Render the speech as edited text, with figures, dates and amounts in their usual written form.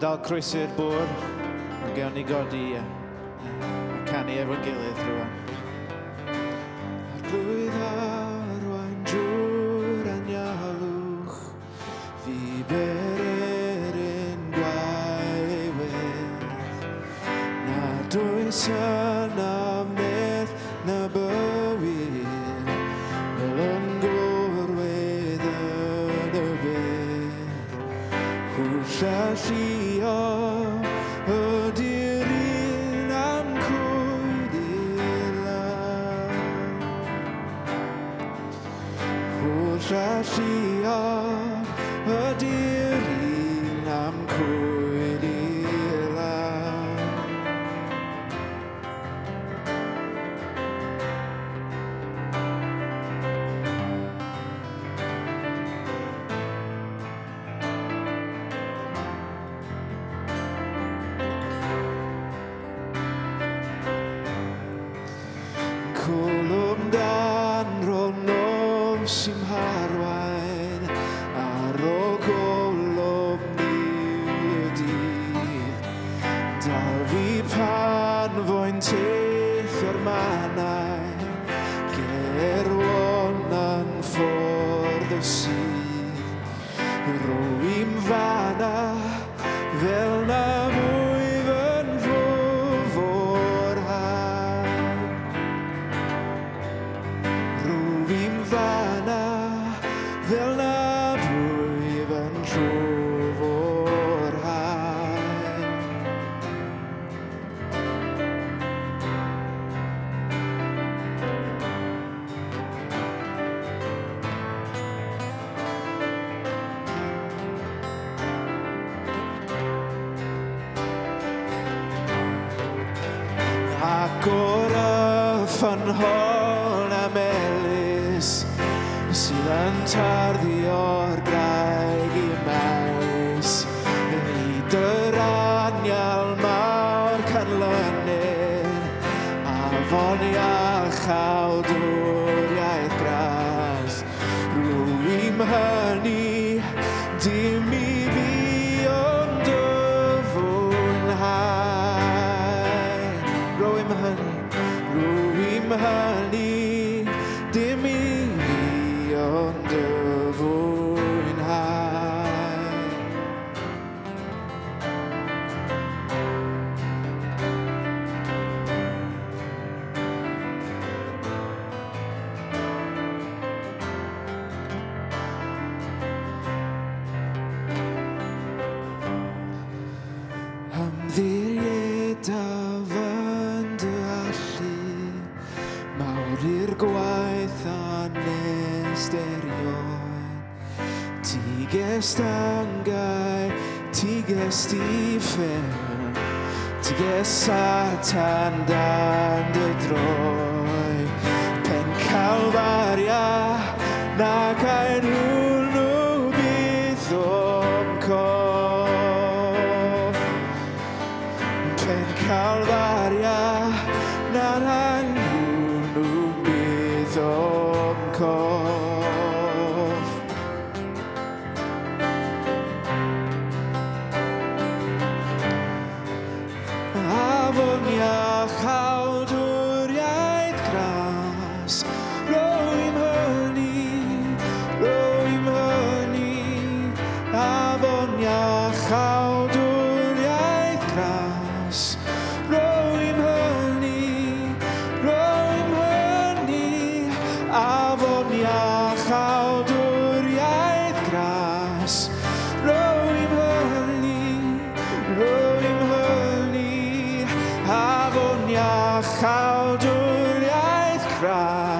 dal croesi'r bwr. Mae gawn ni godi a canu efo'n gilydd rwan. Arglwydd arwain drwy'r anialwch, fi bererin gwaiwydd. Nad oes yna medd na bywyd, fel yn gorwedd yn y bydd. Hwllall i ydy'r un am cwyd i'r lan. Hwllall i ydy'r un am cwyd i'r lan. Colwm dan rôl nos i'm harwain ar ôl golwm ni y dydd. Dal fi pan fo'n teithio'r manau, gerwon yn ffordd y sydd. Rwy'n fana fel na mwyf yn rhof o'r haen. Rwy'n fana fel na mwyf yn rhof o'r haen. Ac o'r ffynhol na melys sydd yn tarddu o'r graig i maes, hyd yr anial mawr canlynydd, afon iach awdwriaeth gras. Rwy'n hynny, dim i fi ond dy fwynhau. Rwy'n hynny, dim i fi ond dy fwynhau. Ymddiriedaf yn dy allu, mawr i'r gwaith anesterioen. Ti gest angau, ti gest i ffilm, ti gest Satan dan dy droi. Pen Calfaria na cael hwnnw bydd o'm cof. Pen Calfaria na cael hwnnw bydd o'm cof. Afon iach awdwriaeth gras, rwy'n hynny. Afon iach awdwriaeth gras, rwy'n hynny. Afon iach awdwriaeth gras, rwy'n hynny. Afon iach awdwriaeth gras.